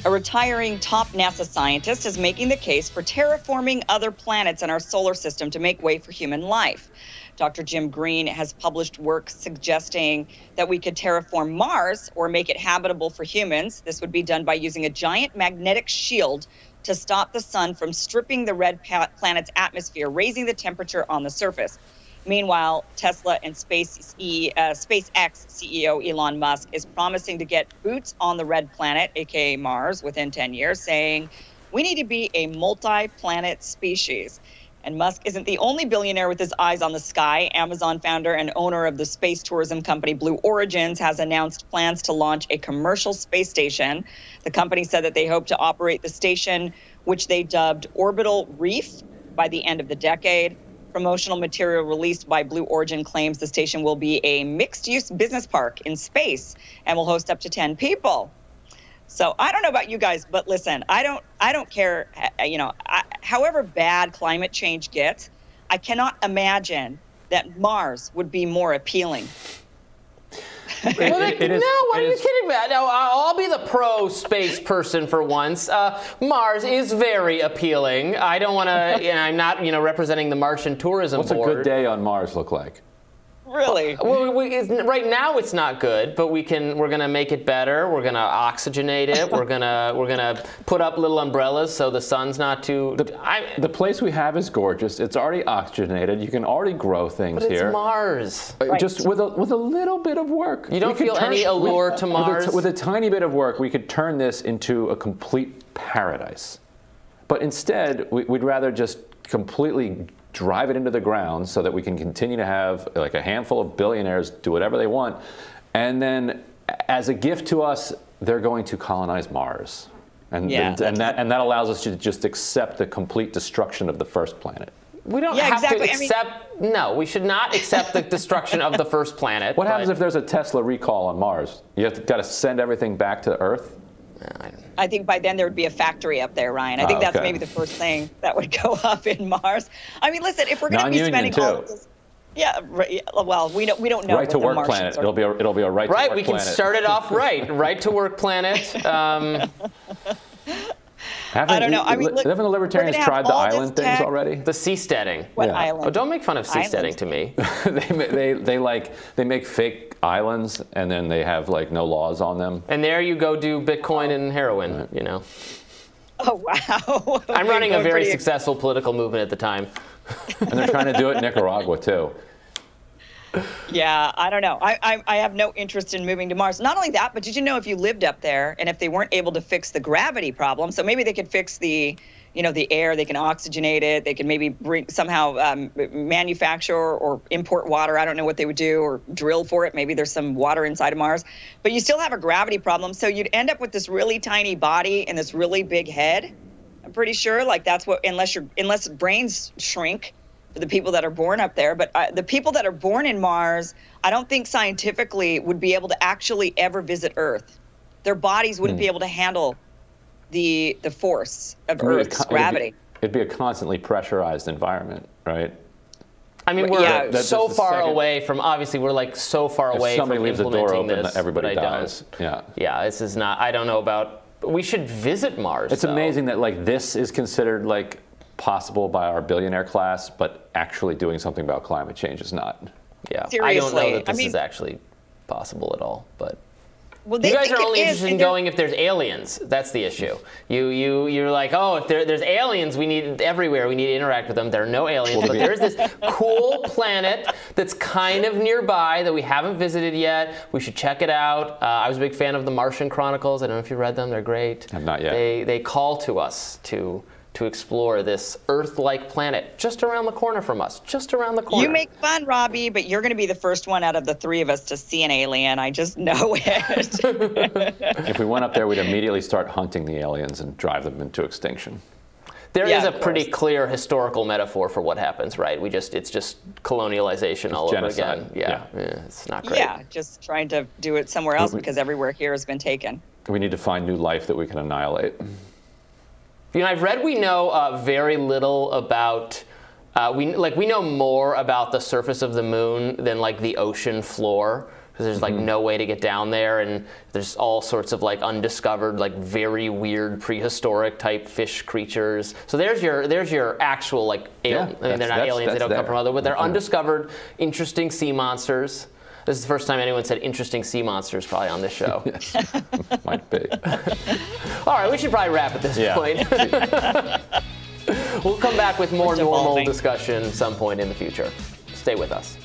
A retiring top NASA scientist is making the case for terraforming other planets in our solar system to make way for human life. Dr. Jim Green has published work suggesting that we could terraform Mars or make it habitable for humans. This would be done by using a giant magnetic shield to stop the sun from stripping the red planet's atmosphere, raising the temperature on the surface. Meanwhile, Tesla and SpaceX CEO Elon Musk is promising to get boots on the red planet, aka Mars, within 10 years, saying we need to be a multi-planet species. And Musk isn't the only billionaire with his eyes on the sky. Amazon founder and owner of the space tourism company Blue Origins has announced plans to launch a commercial space station. The company said that they hope to operate the station, which they dubbed Orbital Reef, by the end of the decade. Promotional material released by Blue Origin claims the station will be a mixed-use business park in space and will host up to 10 people. So I don't know about you guys, but listen, I don't care, however bad climate change gets, I cannot imagine that Mars would be more appealing. Why are you kidding me? No, I'll be the pro-space person for once. Mars is very appealing. I don't want to, I'm not, representing the Martian Tourism Board. What's a good day on Mars look like? Really? Well, right now it's not good, but we're gonna make it better. We're gonna oxygenate it. We're gonna put up little umbrellas so the sun's not too. The place we have is gorgeous. It's already oxygenated. You can already grow things but it's here. Mars. Right. Just with a little bit of work. You don't feel any allure to Mars? With a tiny bit of work, we could turn this into a complete paradise. But instead, we'd rather just completely drive it into the ground so that we can continue to have like a handful of billionaires do whatever they want. And then as a gift to us, they're going to colonize Mars. And that allows us to just accept the complete destruction of the first planet. We don't have to accept, no, we should not accept the destruction of the first planet. What happens if there's a Tesla recall on Mars? You got to send everything back to Earth? I think by then there would be a factory up there, Ryan. I think that's maybe the first thing that would go up in Mars. I mean, listen, if we're going to be spending all of this, well, we don't know. Right to work planet. It'll be a right to work planet. Right, we can start it off right. Right to work planet. I don't know. I mean, look, haven't the libertarians tried the island things already? The seasteading. What island? Oh, don't make fun of seasteading to me. they make fake islands and then they have like no laws on them. And there you go do Bitcoin and heroin, Oh, wow. I'm running a very successful political movement at the time. And they're trying to do it in Nicaragua too. Yeah, I don't know. I have no interest in moving to Mars. Not only that, but did you know if you lived up there and if they weren't able to fix the gravity problem, so maybe they could fix the air, they can oxygenate it, they can maybe somehow manufacture or import water. I don't know what they would do, or drill for it. Maybe there's some water inside of Mars, but you still have a gravity problem. So you'd end up with this really tiny body and this really big head. I'm pretty sure, like that's what, unless brains shrink for the people that are born up there. But the people that are born in Mars, I don't think scientifically would be able to actually ever visit Earth. Their bodies wouldn't be able to handle the force of Earth's gravity. It'd be a constantly pressurized environment, right? I mean, we're so far away from, obviously, we're like so far away from implementing this. Somebody leaves the door open, everybody dies. Yeah, this is not, I don't know about, we should visit Mars. It's amazing that like this is considered like possible by our billionaire class, but actually doing something about climate change is not. Yeah, seriously. I don't know that this is actually possible at all, but. Well, you guys are only interested in going if there's aliens. That's the issue. You're like, oh, if there's aliens, we need everywhere. We need to interact with them. There are no aliens, but there's this cool planet that's kind of nearby that we haven't visited yet. We should check it out. I was a big fan of the Martian Chronicles. I don't know if you read them. They're great. I've not yet. They call to us to explore this Earth-like planet just around the corner from us, just around the corner. You make fun, Robbie, but you're going to be the first one out of the three of us to see an alien. I just know it. If we went up there, we'd immediately start hunting the aliens and drive them into extinction. There is a pretty clear historical metaphor for what happens, right? It's just colonialization all over again. Yeah, it's not great. Yeah, just trying to do it somewhere else because everywhere here has been taken. We need to find new life that we can annihilate. I've read we know very little about, we know more about the surface of the moon than like the ocean floor. because there's like no way to get down there, and there's all sorts of like undiscovered, like very weird prehistoric type fish creatures. So there's your actual like I mean, they're not aliens, they don't come from other, but they're undiscovered, interesting sea monsters. This is the first time anyone said interesting sea monsters probably on this show. Yes, might be. All right, we should probably wrap at this point. We'll come back with more normal discussion at some point in the future. Stay with us.